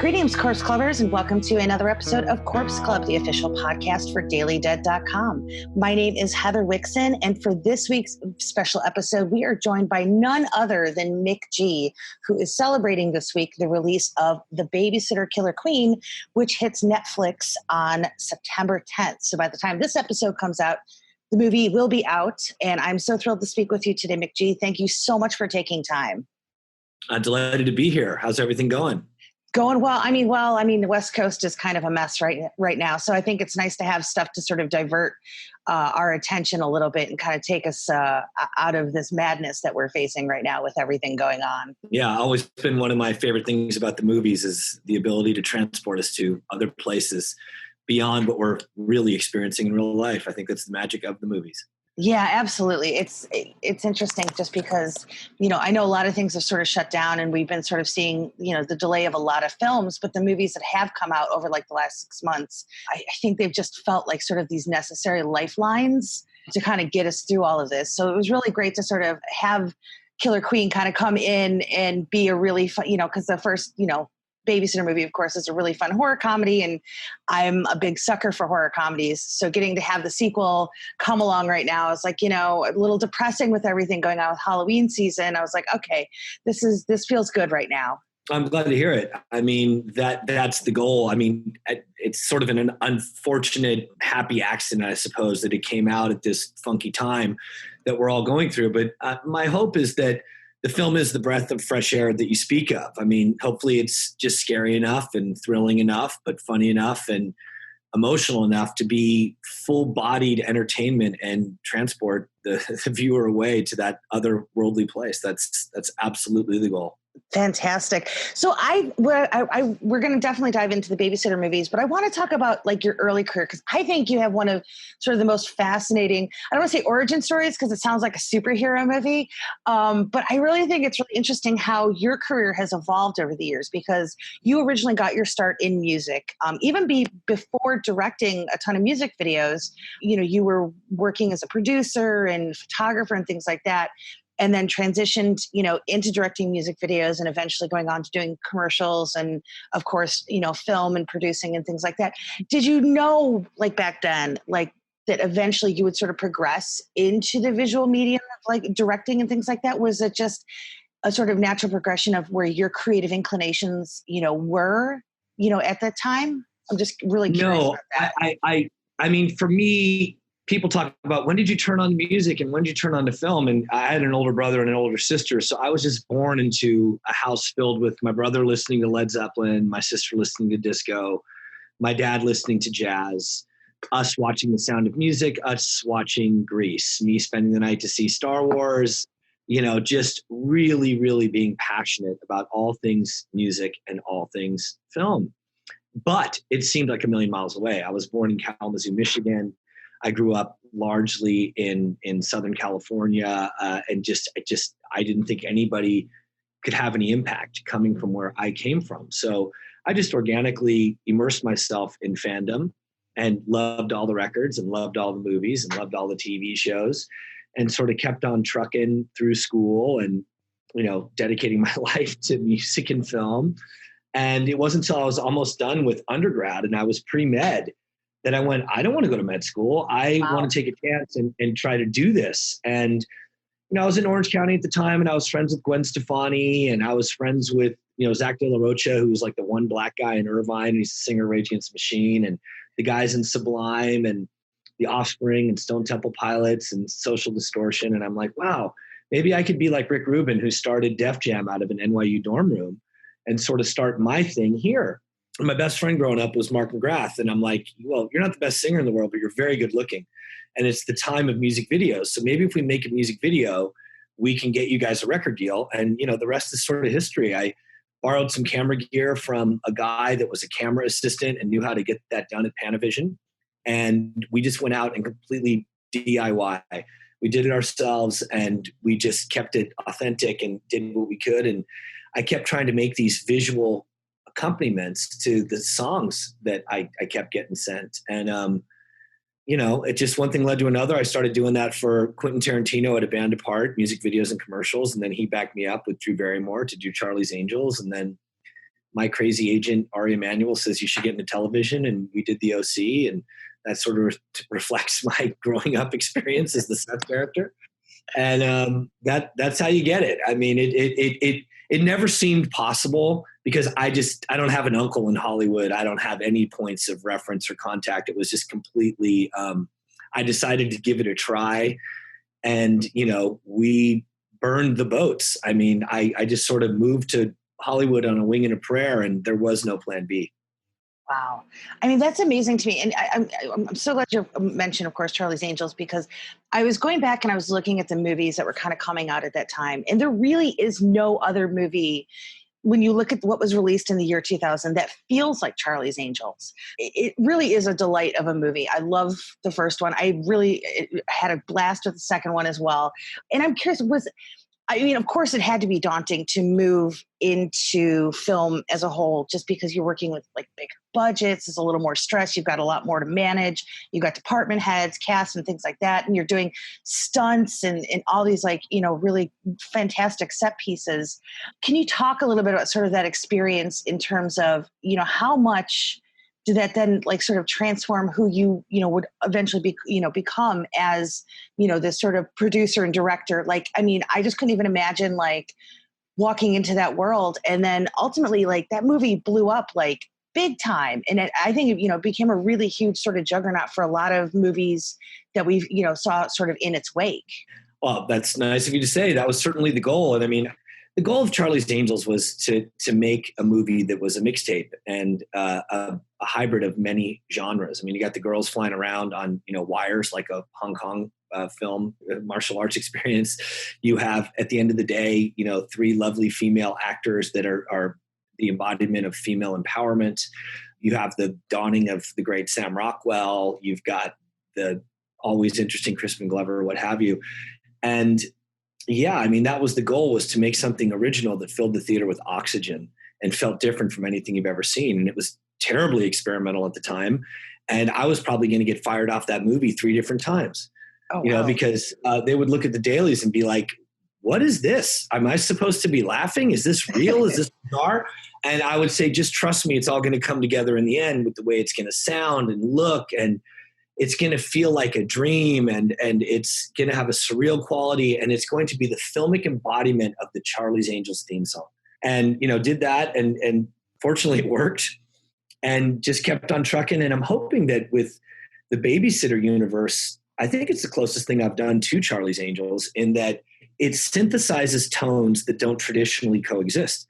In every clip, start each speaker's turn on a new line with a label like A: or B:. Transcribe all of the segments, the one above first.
A: Greetings, Corpse Clubbers, and welcome to another episode of Corpse Club, the official podcast for DailyDead.com. My name is Heather Wixson, and for this week's special episode, we are joined by none other than McG, who is celebrating this week the release of The Babysitter Killer Queen, which hits Netflix on September 10th. So by the time this episode comes out, the movie will be out, and I'm so thrilled to speak with you today, McG. Thank you so much for taking time.
B: I'm delighted to be here. How's everything going?
A: Going well. I mean, the West Coast is kind of a mess right now. So I think it's nice to have stuff to sort of divert our attention a little bit and kind of take us out of this madness that we're facing right now with everything going on.
B: Yeah, always been one of my favorite things about the movies is the ability to transport us to other places beyond what we're really experiencing in real life. I think that's the magic of the movies.
A: Yeah, absolutely. It's interesting just because, I know a lot of things have sort of shut down and we've been sort of seeing, the delay of a lot of films, but the movies that have come out over like the last 6 months, I think they've just felt like sort of these necessary lifelines to kind of get us through all of this. So it was really great to sort of have Killer Queen kind of come in and be a really fun, because the first, Babysitter movie, of course, is a really fun horror comedy, and I'm a big sucker for horror comedies. So getting to have the sequel come along right now is like, a little depressing with everything going on with Halloween season. I was like, okay, this feels good right now.
B: I'm glad to hear it. I mean, that's the goal. I mean, it's sort of an unfortunate happy accident, I suppose, that it came out at this funky time that we're all going through. But my hope is that the film is the breath of fresh air that you speak of. I mean, hopefully it's just scary enough and thrilling enough, but funny enough and emotional enough to be full-bodied entertainment and transport the viewer away to that otherworldly place. That's absolutely the goal.
A: Fantastic. So we're going to definitely dive into the Babysitter movies, but I want to talk about like your early career because I think you have one of sort of the most fascinating, I don't want to say origin stories because it sounds like a superhero movie, but I really think it's really interesting how your career has evolved over the years because you originally got your start in music. Even before directing a ton of music videos, you were working as a producer and photographer and things like that. And then transitioned, into directing music videos and eventually going on to doing commercials and, of course, film and producing and things like that. Did you know, like back then, like that eventually you would sort of progress into the visual medium of like directing and things like that? Was it just a sort of natural progression of where your creative inclinations, were, at that time? I'm just really curious about that.
B: I mean, for me, people talk about when did you turn on music and when did you turn on to film? And I had an older brother and an older sister. So I was just born into a house filled with my brother listening to Led Zeppelin, my sister listening to disco, my dad listening to jazz, us watching The Sound of Music, us watching Grease, me spending the night to see Star Wars, just really, really being passionate about all things music and all things film. But it seemed like a million miles away. I was born in Kalamazoo, Michigan. I grew up largely in Southern California, and I didn't think anybody could have any impact coming from where I came from. So I just organically immersed myself in fandom and loved all the records and loved all the movies and loved all the TV shows and sort of kept on trucking through school and, dedicating my life to music and film. And it wasn't until I was almost done with undergrad and I was pre-med that I went, I don't want to go to med school. I want to take a chance and try to do this. And, I was in Orange County at the time and I was friends with Gwen Stefani and I was friends with, Zach De La Rocha, who was like the one black guy in Irvine. And he's the singer of Rage Against the Machine and the guys in Sublime and The Offspring and Stone Temple Pilots and Social Distortion. And I'm like, wow, maybe I could be like Rick Rubin, who started Def Jam out of an NYU dorm room and sort of start my thing here. My best friend growing up was Mark McGrath. And I'm like, well, you're not the best singer in the world, but you're very good looking. And it's the time of music videos. So maybe if we make a music video, we can get you guys a record deal. And, the rest is sort of history. I borrowed some camera gear from a guy that was a camera assistant and knew how to get that done at Panavision. And we just went out and completely DIY. We did it ourselves and we just kept it authentic and did what we could. And I kept trying to make these visual accompaniments to the songs that I kept getting sent. And, it just one thing led to another. I started doing that for Quentin Tarantino at A Band Apart, music videos and commercials. And then he backed me up with Drew Barrymore to do Charlie's Angels. And then my crazy agent, Ari Emanuel, says you should get into television. And we did the OC, and that sort of reflects my growing up experience as the Seth character. And that's how you get it. I mean, it never seemed possible because I don't have an uncle in Hollywood. I don't have any points of reference or contact. It was just completely, I decided to give it a try, and, we burned the boats. I mean, I just sort of moved to Hollywood on a wing and a prayer, and there was no plan B.
A: Wow. I mean, that's amazing to me. And I'm so glad you mentioned, of course, Charlie's Angels, because I was going back and I was looking at the movies that were kind of coming out at that time. And there really is no other movie, when you look at what was released in the year 2000, that feels like Charlie's Angels. It really is a delight of a movie. I love the first one. I really had a blast with the second one as well. And I'm curious, of course, it had to be daunting to move into film as a whole, just because you're working with like big budgets. There's a little more stress. You've got a lot more to manage. You've got department heads, cast, and things like that. And you're doing stunts and all these really fantastic set pieces. Can you talk a little bit about sort of that experience in terms of, how much did that then sort of transform who you would eventually become as, this sort of producer and director? I just couldn't even imagine walking into that world. And then ultimately that movie blew up big time. And I think it became a really huge sort of juggernaut for a lot of movies that we've, saw sort of in its wake.
B: Well, that's nice of you to say. That was certainly the goal. And I mean, the goal of Charlie's Angels was to make a movie that was a mixtape and a hybrid of many genres. I mean, you got the girls flying around on, wires like a Hong Kong film, martial arts experience. You have, at the end of the day, 3 lovely female actors that are the embodiment of female empowerment. You have the dawning of the great Sam Rockwell. You've got the always interesting Crispin Glover, what have you. And yeah, I mean, that was the goal, was to make something original that filled the theater with oxygen and felt different from anything you've ever seen. And it was terribly experimental at the time. And I was probably going to get fired off that movie 3 different times, because they would look at the dailies and be like, what is this? Am I supposed to be laughing? Is this real? Is this bizarre? And I would say, just trust me, it's all going to come together in the end with the way it's going to sound and look, and it's going to feel like a dream, and it's going to have a surreal quality, and it's going to be the filmic embodiment of the Charlie's Angels theme song. And, did that, and fortunately it worked, and just kept on trucking. And I'm hoping that with the Babysitter universe, I think it's the closest thing I've done to Charlie's Angels, in that it synthesizes tones that don't traditionally coexist.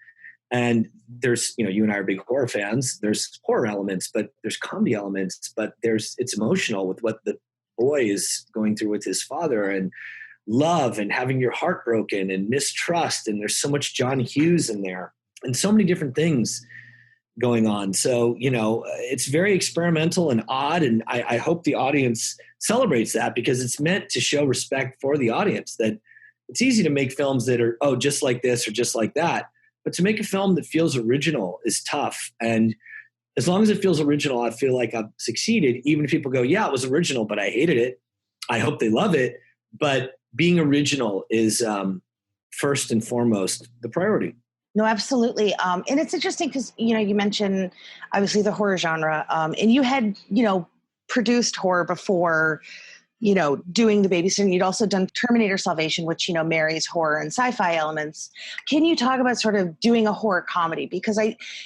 B: And there's, you and I are big horror fans. There's horror elements, but there's comedy elements, but it's emotional with what the boy is going through with his father, and love, and having your heart broken, and mistrust. And there's so much John Hughes in there, and so many different things going on. So, it's very experimental and odd. And I hope the audience celebrates that, because it's meant to show respect for the audience, that it's easy to make films that are, just like this or just like that. But to make a film that feels original is tough. And as long as it feels original, I feel like I've succeeded. Even if people go, yeah, it was original, but I hated it, I hope they love it. But being original is first and foremost the priority.
A: No, absolutely. And it's interesting because, you mentioned obviously the horror genre, and you had, produced horror before, doing The Babysitter. You'd also done Terminator Salvation, which, marries horror and sci-fi elements. Can you talk about sort of doing a horror comedy? Because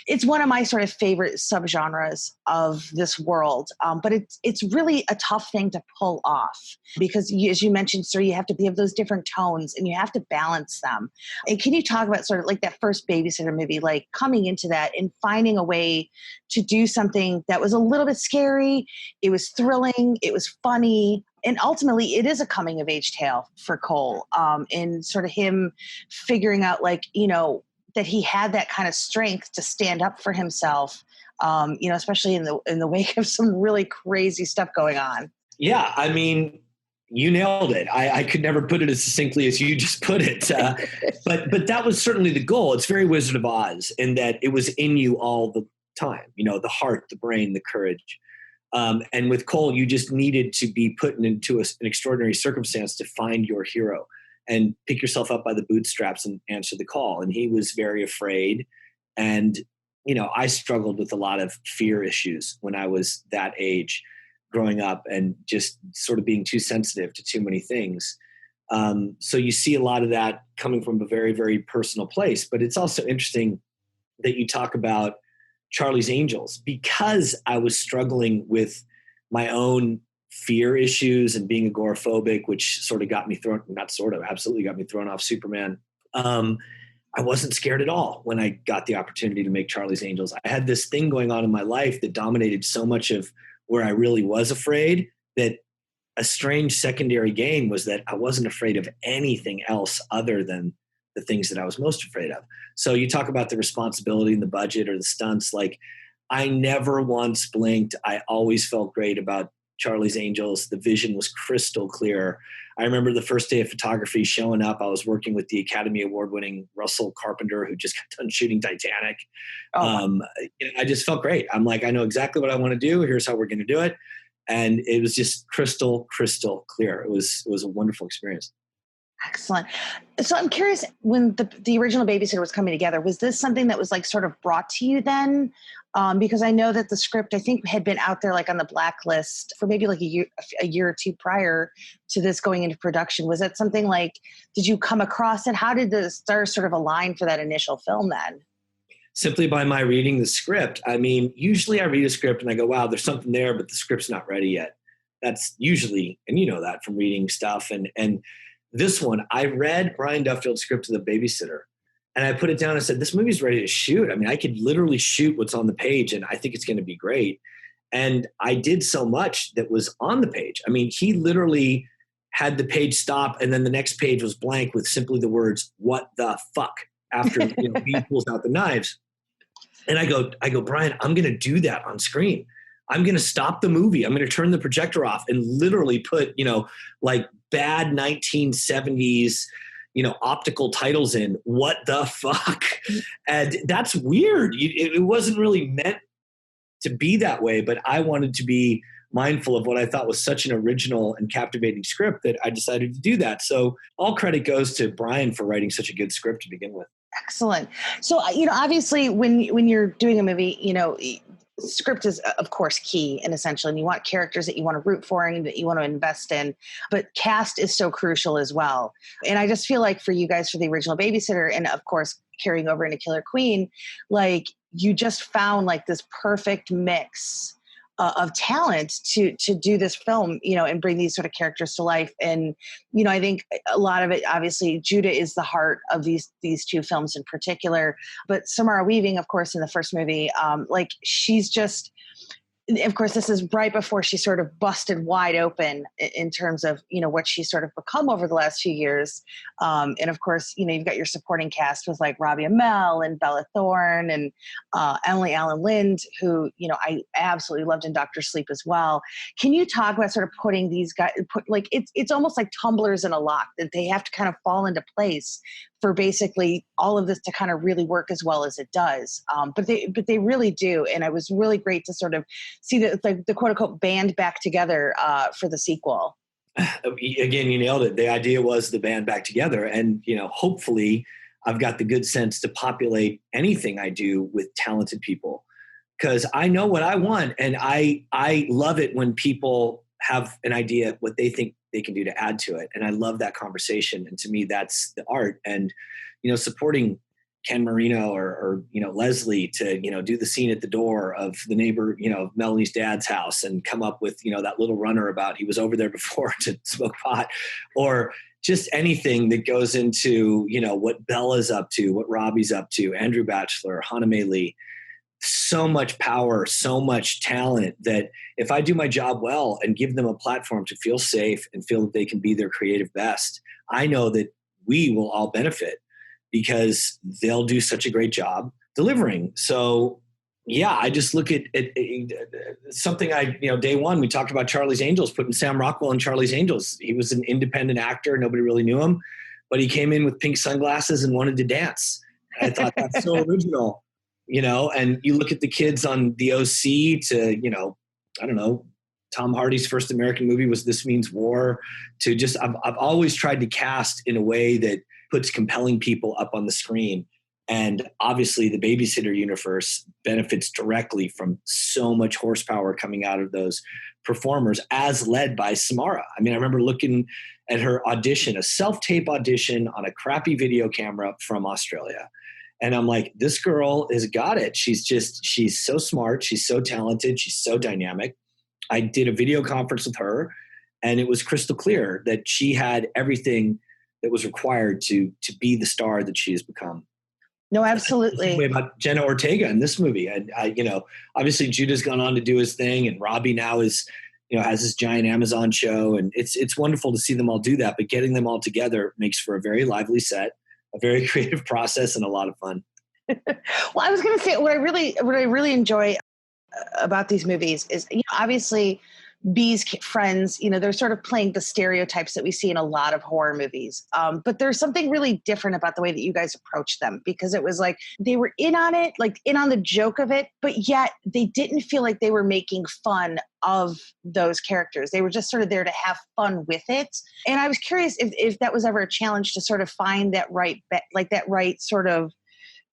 A: it's one of my sort of favorite subgenres of this world. But it's really a tough thing to pull off, because as you mentioned, sir, you have to have those different tones and you have to balance them. And can you talk about sort of like that first Babysitter movie, like coming into that and finding a way to do something that was a little bit scary, it was thrilling, it was funny, and ultimately it is a coming of age tale for Cole, and sort of him figuring out that he had that kind of strength to stand up for himself, especially in the wake of some really crazy stuff going on.
B: Yeah, I mean, you nailed it. I could never put it as succinctly as you just put it. But that was certainly the goal. It's very Wizard of Oz in that it was in you all the time, the heart, the brain, the courage. And with Cole, you just needed to be put into an extraordinary circumstance to find your hero and pick yourself up by the bootstraps and answer the call. And he was very afraid. And I struggled with a lot of fear issues when I was that age growing up and just sort of being too sensitive to too many things. So you see a lot of that coming from a very, very personal place. But it's also interesting that you talk about Charlie's Angels, because I was struggling with my own fear issues and being agoraphobic, which sort of absolutely got me thrown off Superman. I wasn't scared at all when I got the opportunity to make Charlie's Angels. I had this thing going on in my life that dominated so much of where I really was afraid, that a strange secondary gain was that I wasn't afraid of anything else other than the things that I was most afraid of. So you talk about the responsibility and the budget or the stunts. Like, I never once blinked. I always felt great about Charlie's Angels. The vision was crystal clear. I remember the first day of photography showing up. I was working with the Academy Award-winning Russell Carpenter, who just got done shooting Titanic. I just felt great. I'm like, I know exactly what I want to do. Here's how we're going to do it. And it was just crystal clear. It was a wonderful experience.
A: Excellent. So I'm curious, when the original Babysitter was coming together, was this something that was like sort of brought to you then? Because I know that the script, I think, had been out there like on the blacklist for maybe like a year or two prior to this going into production. Was that something like, did you come across it? How did the stars sort of align for that initial film then?
B: Simply by my reading the script. I mean, usually I read a script and I go, wow, there's something there, but the script's not ready yet. That's usually, and you know that from reading stuff. And this one, I read Brian Duffield's script of The Babysitter, and I put it down and said, this movie's ready to shoot. I mean, I could literally shoot what's on the page, and I think it's going to be great. And I did so much that was on the page. I mean, he literally had the page stop, and then the next page was blank with simply the words, "What the fuck?" after he pulls out the knives. And I go, Brian, I'm going to do that on screen. I'm going to stop the movie. I'm going to turn the projector off and literally put, like bad 1970s, optical titles in. What the fuck? And that's weird. It wasn't really meant to be that way, but I wanted to be mindful of what I thought was such an original and captivating script that I decided to do that. So all credit goes to Brian for writing such a good script to begin with.
A: Excellent. So, obviously when you're doing a movie, script is of course key and essential, and you want characters that you want to root for and that you want to invest in, but cast is so crucial as well. And I just feel like for you guys, for the original Babysitter, and of course carrying over into Killer Queen, like you just found like this perfect mix of talent to do this film, and bring these sort of characters to life. And, I think a lot of it, obviously, Judah is the heart of these two films in particular, but Samara Weaving, of course, in the first movie, like she's just, of course, this is right before she sort of busted wide open in terms of, what she's sort of become over the last few years. And of course, you've got your supporting cast with like Robbie Amell and Bella Thorne and Emily Allen Lind, who, I absolutely loved in Dr. Sleep as well. Can you talk about sort of putting these guys, it's almost like tumblers in a lock, that they have to kind of fall into place for basically all of this to kind of really work as well as it does. But they really do. And it was really great to sort of see the quote unquote band back together for the sequel.
B: Again, you nailed it. The idea was the band back together. And, hopefully I've got the good sense to populate anything I do with talented people, because I know what I want. And I love it when people have an idea what they think they can do to add to it. And I love that conversation. And to me, that's the art. And, supporting Ken Marino or Leslie to, do the scene at the door of the neighbor, Melanie's dad's house, and come up with, that little runner about he was over there before to smoke pot, or just anything that goes into, what Bella's up to, what Robbie's up to, Andrew Batchelor, Hannah Mae Lee. So much power, so much talent, that if I do my job well and give them a platform to feel safe and feel that they can be their creative best, I know that we will all benefit, because they'll do such a great job delivering. So yeah, I just look at something day one, we talked about Charlie's Angels, putting Sam Rockwell in Charlie's Angels. He was an independent actor. Nobody really knew him, but he came in with pink sunglasses and wanted to dance. And I thought that's so original. And you look at the kids on the OC to, I don't know, Tom Hardy's first American movie was This Means War, to just, I've always tried to cast in a way that puts compelling people up on the screen. And obviously the Babysitter universe benefits directly from so much horsepower coming out of those performers, as led by Samara. I mean, I remember looking at her audition, a self-tape audition on a crappy video camera from Australia. And I'm like, this girl has got it. She's so smart. She's so talented. She's so dynamic. I did a video conference with her, and it was crystal clear that she had everything that was required to be the star that she has become.
A: No, absolutely.
B: Way about Jenna Ortega in this movie. And obviously Judah's gone on to do his thing, and Robbie now is, has this giant Amazon show, and it's wonderful to see them all do that. But getting them all together makes for a very lively set, a very creative process, and a lot of fun.
A: Well, I was going to say what I really enjoy about these movies is, obviously B's friends, they're sort of playing the stereotypes that we see in a lot of horror movies. But there's something really different about the way that you guys approach them, because it was like they were in on it, like in on the joke of it, but yet they didn't feel like they were making fun of those characters. They were just sort of there to have fun with it. And I was curious if that was ever a challenge to sort of find that right sort of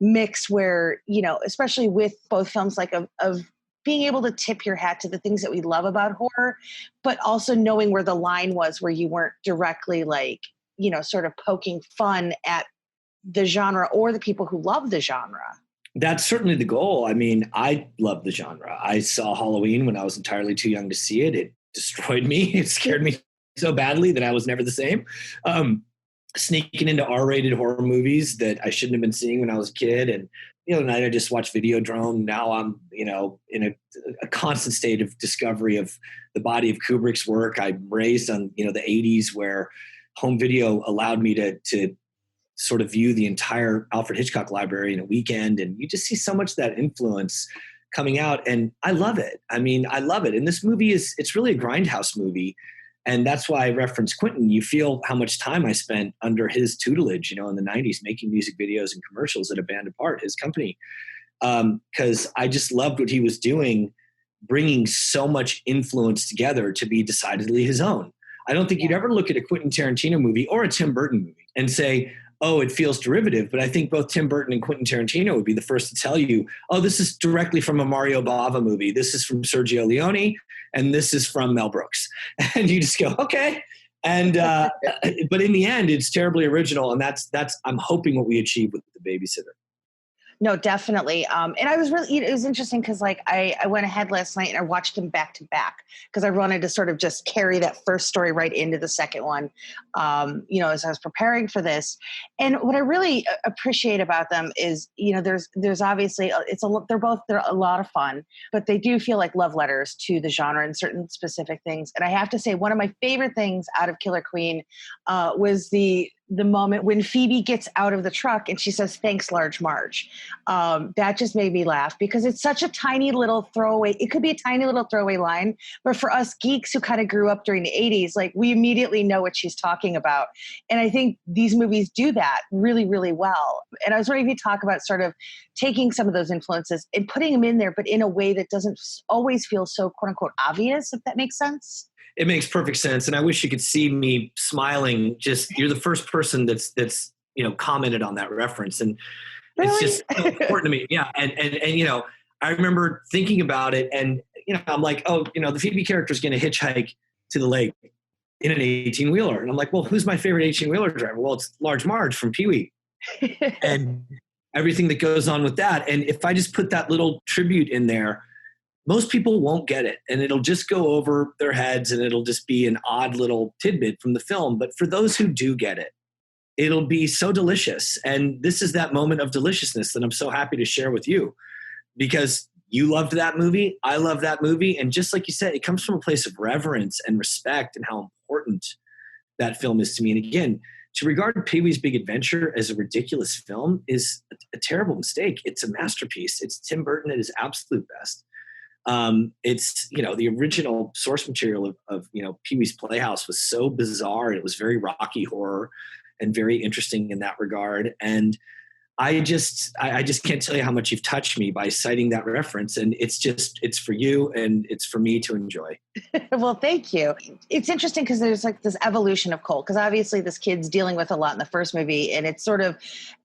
A: mix where, especially with both films, like of being able to tip your hat to the things that we love about horror, but also knowing where the line was, where you weren't directly sort of poking fun at the genre or the people who love the genre.
B: That's certainly the goal. I mean, I love the genre. I saw Halloween when I was entirely too young to see it. It destroyed me. It scared me so badly that I was never the same. Sneaking into R-rated horror movies that I shouldn't have been seeing when I was a kid. And, tonight I just watched Videodrome. Now I'm, in a constant state of discovery of the body of Kubrick's work. I'm raised on, the 80s, where home video allowed me to sort of view the entire Alfred Hitchcock library in a weekend. And you just see so much of that influence coming out. And I love it. I mean, I love it. And this movie it's really a grindhouse movie. And that's why I referenced Quentin. You feel how much time I spent under his tutelage, in the 90s, making music videos and commercials at A Band Apart, his company. Because I just loved what he was doing, bringing so much influence together to be decidedly his own. I don't think you'd ever look at a Quentin Tarantino movie or a Tim Burton movie and say, oh, it feels derivative. But I think both Tim Burton and Quentin Tarantino would be the first to tell you, oh, this is directly from a Mario Bava movie. This is from Sergio Leone, and this is from Mel Brooks. And you just go, okay. And but in the end, it's terribly original. And that's I'm hoping what we achieve with The Babysitter.
A: No, definitely. And I was really, it was interesting because I went ahead last night and I watched them back to back because I wanted to sort of just carry that first story right into the second one, as I was preparing for this. And what I really appreciate about them is, there's obviously, they're a lot of fun, but they do feel like love letters to the genre and certain specific things. And I have to say, one of my favorite things out of Killer Queen was the moment when Phoebe gets out of the truck and she says, "Thanks, Large Marge." That just made me laugh because it's such a tiny little throwaway. It could be a tiny little throwaway line, but for us geeks who kind of grew up during the 80s, we immediately know what she's talking about. And I think these movies do that really, really well. And I was wondering if you talk about sort of taking some of those influences and putting them in there, but in a way that doesn't always feel so quote unquote obvious, if that makes sense.
B: It makes perfect sense. And I wish you could see me smiling. You're the first person that's commented on that reference. And
A: really?
B: It's just so important to me. Yeah. And I remember thinking about it and, I'm like, oh, the Phoebe character is going to hitchhike to the lake in an 18-wheeler. And I'm like, well, who's my favorite 18-wheeler driver? Well, it's Large Marge from Pee-wee. And everything that goes on with that. And if I just put that little tribute in there, most people won't get it, and it'll just go over their heads, and it'll just be an odd little tidbit from the film. But for those who do get it, it'll be so delicious. And this is that moment of deliciousness that I'm so happy to share with you, because you loved that movie, I love that movie, and just like you said, it comes from a place of reverence and respect and how important that film is to me. And again, to regard Pee-wee's Big Adventure as a ridiculous film is a terrible mistake. It's a masterpiece. It's Tim Burton at his absolute best. It's, the original source material of Pee-wee's Playhouse was so bizarre. And it was very Rocky horror and very interesting in that regard. And I just can't tell you how much you've touched me by citing that reference. And it's for you and it's for me to enjoy.
A: Well, thank you. It's interesting because there's like this evolution of Cole, because obviously this kid's dealing with a lot in the first movie, and it's sort of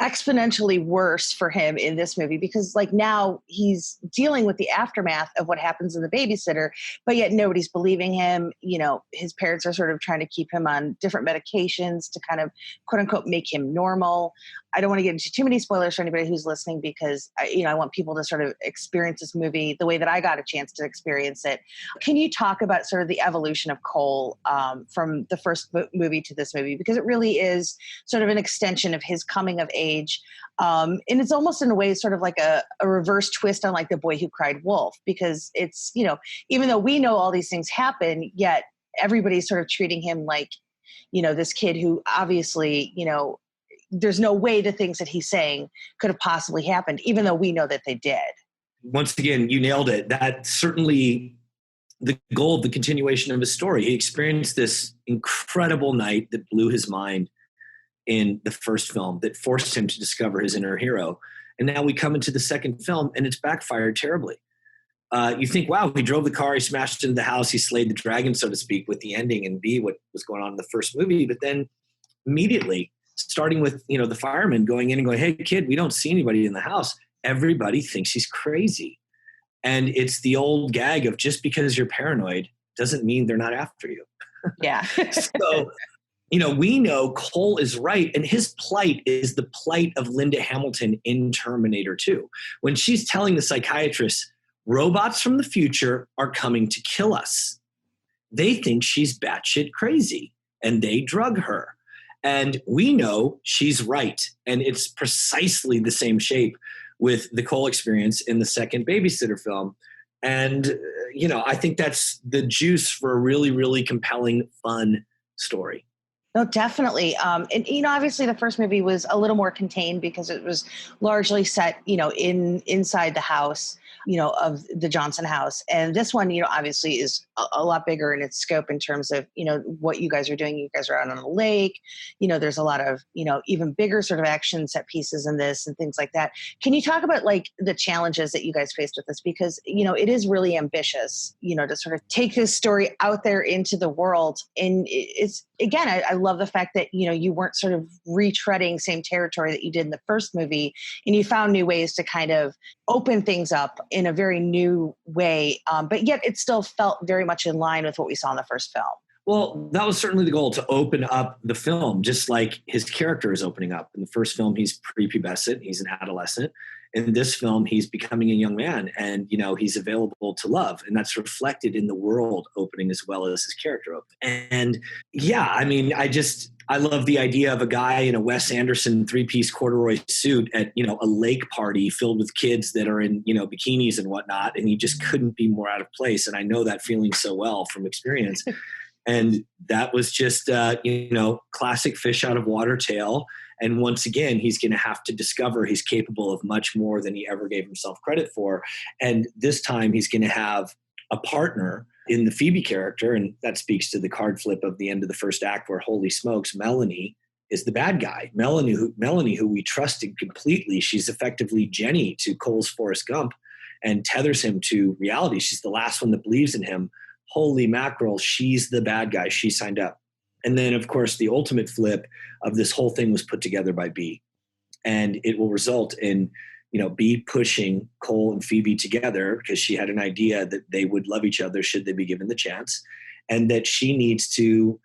A: exponentially worse for him in this movie because like now he's dealing with the aftermath of what happens in The Babysitter, but yet nobody's believing him. You know, his parents are sort of trying to keep him on different medications to kind of quote unquote make him normal. I don't want to get into too many spoilers for anybody who's listening because I want people to sort of experience this movie the way that I got a chance to experience it. Can you talk about sort of the evolution of Cole from the first movie to this movie? Because it really is sort of an extension of his coming of age. And it's almost in a way sort of like a reverse twist on like The Boy Who Cried Wolf, because it's, even though we know all these things happen, yet everybody's sort of treating him like, this kid who obviously, there's no way the things that he's saying could have possibly happened, even though we know that they did.
B: Once again, you nailed it. That's certainly the goal of the continuation of his story. He experienced this incredible night that blew his mind in the first film, that forced him to discover his inner hero. And now we come into the second film and it's backfired terribly. You think, wow, he drove the car, he smashed into the house, he slayed the dragon, so to speak, with the ending and what was going on in the first movie. But then immediately, starting with, the fireman going in and going, hey, kid, we don't see anybody in the house. Everybody thinks he's crazy. And it's the old gag of just because you're paranoid doesn't mean they're not after you.
A: Yeah.
B: So, we know Cole is right. And his plight is the plight of Linda Hamilton in Terminator 2. When she's telling the psychiatrist, robots from the future are coming to kill us. They think she's batshit crazy and they drug her. And we know she's right. And it's precisely the same shape with the Cole experience in the second Babysitter film. And, I think that's the juice for a really, really compelling, fun story.
A: No, definitely. And, obviously the first movie was a little more contained because it was largely set, inside the house, of the Johnson house. And this one, obviously is a lot bigger in its scope in terms of, what you guys are doing. You guys are out on a lake, there's a lot of, even bigger sort of action set pieces in this and things like that. Can you talk about like the challenges that you guys faced with this? Because, it is really ambitious, to sort of take this story out there into the world. And it's, again, I love the fact that, you weren't sort of retreading same territory that you did in the first movie, and you found new ways to kind of open things up in a very new way. But yet it still felt very much in line with what we saw in the first film.
B: Well, that was certainly the goal, to open up the film, just like his character is opening up. In the first film, he's prepubescent, he's an adolescent. In this film, he's becoming a young man and, he's available to love. And that's reflected in the world opening as well as his character opening. And yeah, I love the idea of a guy in a Wes Anderson 3-piece corduroy suit at, a lake party filled with kids that are in, bikinis and whatnot. And he just couldn't be more out of place. And I know that feeling so well from experience. And that was just, classic fish out of water tale. And once again, he's going to have to discover he's capable of much more than he ever gave himself credit for. And this time he's going to have a partner in the Phoebe character. And that speaks to the card flip of the end of the first act where, holy smokes, Melanie is the bad guy. Melanie, who we trusted completely. She's effectively Jenny to Cole's Forrest Gump and tethers him to reality. She's the last one that believes in him. Holy mackerel, she's the bad guy. She signed up. And then, of course, the ultimate flip of this whole thing was put together by B. And it will result in, B pushing Cole and Phoebe together because she had an idea that they would love each other should they be given the chance, and that she needs to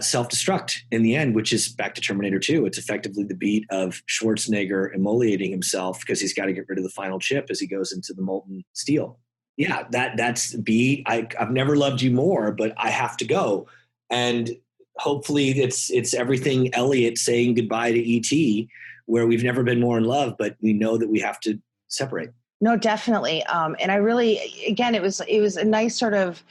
B: self-destruct in the end, which is back to Terminator 2. It's effectively the beat of Schwarzenegger immolating himself because he's got to get rid of the final chip as he goes into the molten steel. Yeah, that's B. I've never loved you more, but I have to go. And hopefully it's everything Elliot saying goodbye to E.T., where we've never been more in love, but we know that we have to separate.
A: No, definitely. And I really, again, it was a nice sort of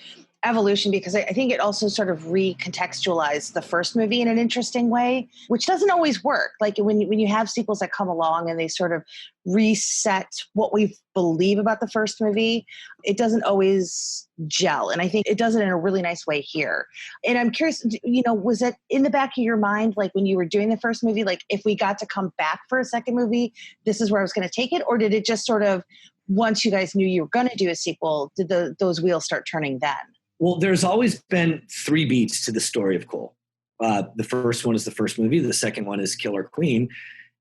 A: evolution, because I think it also sort of recontextualized the first movie in an interesting way, which doesn't always work. Like when you have sequels that come along and they sort of reset what we believe about the first movie, it doesn't always gel. And I think it does it in a really nice way here. And I'm curious, was it in the back of your mind, like when you were doing the first movie, like if we got to come back for a second movie, this is where I was going to take it? Or did it just sort of, once you guys knew you were going to do a sequel, did those wheels start turning then?
B: Well, there's always been 3 beats to the story of Cole. The first one is the first movie. The second one is Killer Queen.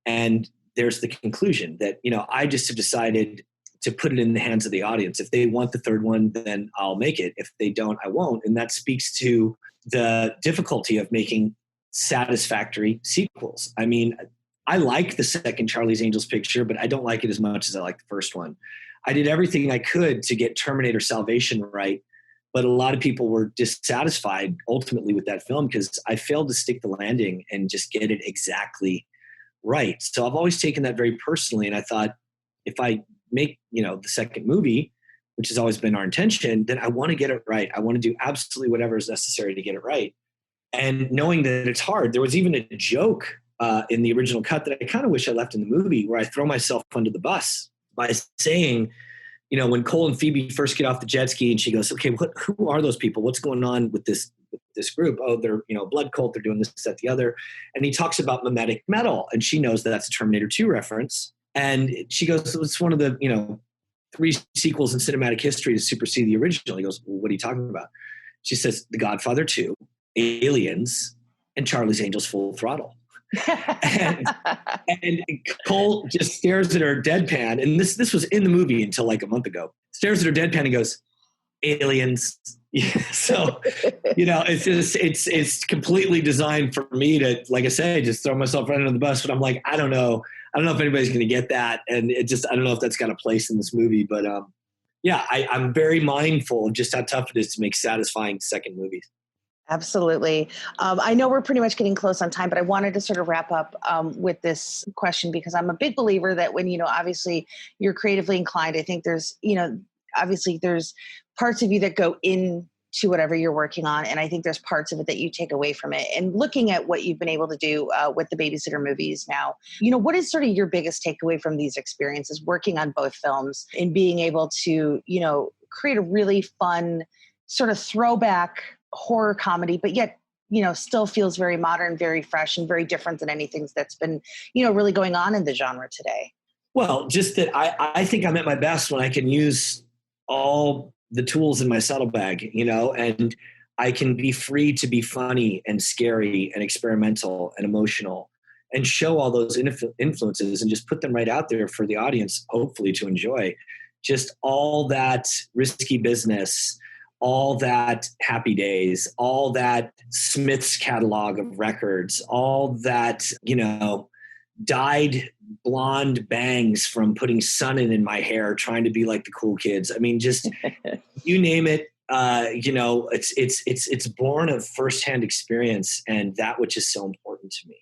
B: And there's the conclusion that, I just have decided to put it in the hands of the audience. If they want the third one, then I'll make it. If they don't, I won't. And that speaks to the difficulty of making satisfactory sequels. I mean, I like the second Charlie's Angels picture, but I don't like it as much as I like the first one. I did everything I could to get Terminator Salvation right, but a lot of people were dissatisfied ultimately with that film because I failed to stick the landing and just get it exactly right. So I've always taken that very personally. And I thought, if I make, the second movie, which has always been our intention, then I want to get it right. I want to do absolutely whatever is necessary to get it right. And knowing that it's hard, there was even a joke in the original cut that I kind of wish I left in the movie, where I throw myself under the bus by saying, when Cole and Phoebe first get off the jet ski and she goes, okay, who are those people? What's going on with this group? Oh, they're, blood cult. They're doing this, that, the other. And he talks about mimetic metal. And she knows that that's a Terminator 2 reference. And she goes, it's one of the, 3 sequels in cinematic history to supersede the original. He goes, well, what are you talking about? She says, The Godfather 2, Aliens, and Charlie's Angels Full Throttle. and Cole just stares at her deadpan, and this was in the movie until like a month ago. Stares at her deadpan and goes, Aliens. So it's completely designed for me to, like I say, just throw myself right under the bus. But I'm like, I don't know if anybody's going to get that, and I don't know if that's got a place in this movie. But I'm very mindful of just how tough it is to make satisfying second movies.
A: Absolutely. I know we're pretty much getting close on time, but I wanted to sort of wrap up with this question, because I'm a big believer that when, obviously you're creatively inclined, I think there's, obviously there's parts of you that go into whatever you're working on. And I think there's parts of it that you take away from it. And looking at what you've been able to do with the Babysitter movies now, what is sort of your biggest takeaway from these experiences, working on both films and being able to, create a really fun sort of throwback horror comedy, but yet, still feels very modern, very fresh, and very different than anything that's been, really going on in the genre today?
B: Well, just that I think I'm at my best when I can use all the tools in my saddlebag, and I can be free to be funny and scary and experimental and emotional and show all those influences and just put them right out there for the audience, hopefully to enjoy. Just all that risky business, all that Happy Days, all that Smith's catalog of records, all that, dyed blonde bangs from putting sun in my hair, trying to be like the cool kids. I mean, just you name it. It's born of firsthand experience, and that which is so important to me.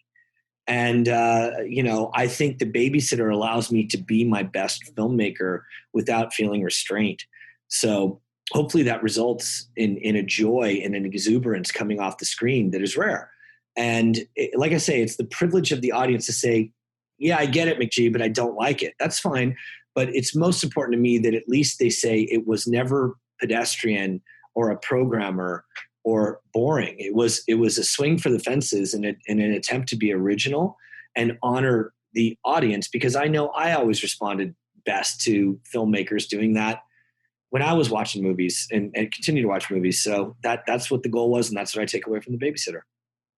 B: And, I think the Babysitter allows me to be my best filmmaker without feeling restraint. So hopefully that results in a joy and an exuberance coming off the screen that is rare. And like I say, it's the privilege of the audience to say, yeah, I get it, McG, but I don't like it. That's fine. But it's most important to me that at least they say it was never pedestrian or a programmer or boring. It was a swing for the fences in an attempt to be original and honor the audience, because I know I always responded best to filmmakers doing that when I was watching movies and continue to watch movies. So that's what the goal was, and that's what I take away from The Babysitter.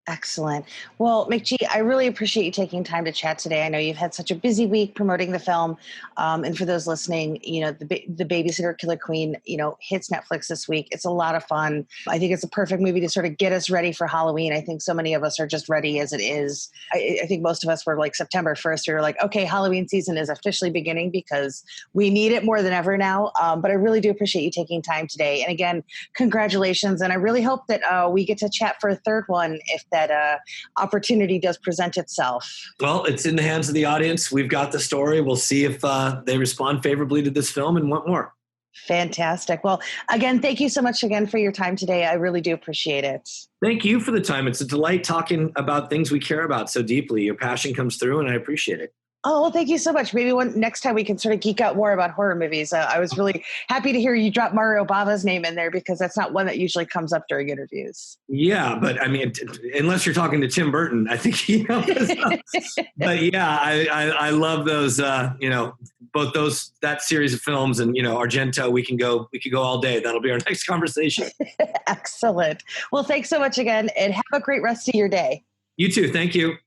A: Excellent. Well, McG, I really appreciate you taking time to chat today. I know you've had such a busy week promoting the film. And for those listening, the Babysitter Killer Queen, hits Netflix this week. It's a lot of fun. I think it's a perfect movie to sort of get us ready for Halloween. I think so many of us are just ready as it is. I think most of us were like September 1st. We were like, okay, Halloween season is officially beginning because we need it more than ever now. But I really do appreciate you taking time today. And again, congratulations. And I really hope that we get to chat for a third one if that opportunity does present itself. Well,
B: it's in the hands of the audience. We've got the story. We'll see if they respond favorably to this film and want more.
A: Fantastic. Well, again, thank you so much again for your time today. I really do appreciate it.
B: Thank you for the time. It's a delight talking about things we care about so deeply. Your passion comes through, and I appreciate it.
A: Oh, well, thank you so much. Maybe next time we can sort of geek out more about horror movies. I was really happy to hear you drop Mario Bava's name in there because that's not one that usually comes up during interviews.
B: Yeah, but I mean, unless you're talking to Tim Burton, I think But yeah, I love those. Both that series of films and Argento. We could go all day. That'll be our next conversation.
A: Excellent. Well, thanks so much again, and have a great rest of your day.
B: You too. Thank you.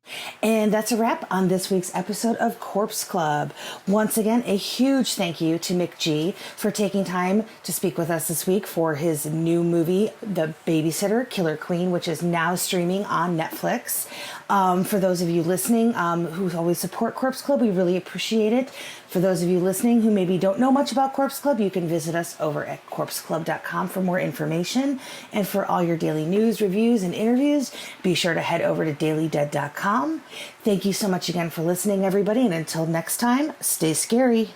A: And that's a wrap on this week's episode of Corpse Club. Once again, a huge thank you to McG for taking time to speak with us this week for his new movie, The Babysitter, Killer Queen, which is now streaming on Netflix. For those of you listening who always support Corpse Club, we really appreciate it. For those of you listening who maybe don't know much about Corpse Club, you can visit us over at corpseclub.com for more information. And for all your daily news, reviews, and interviews, be sure to head over to dailydead.com. Thank you so much again for listening, everybody. And until next time, stay scary.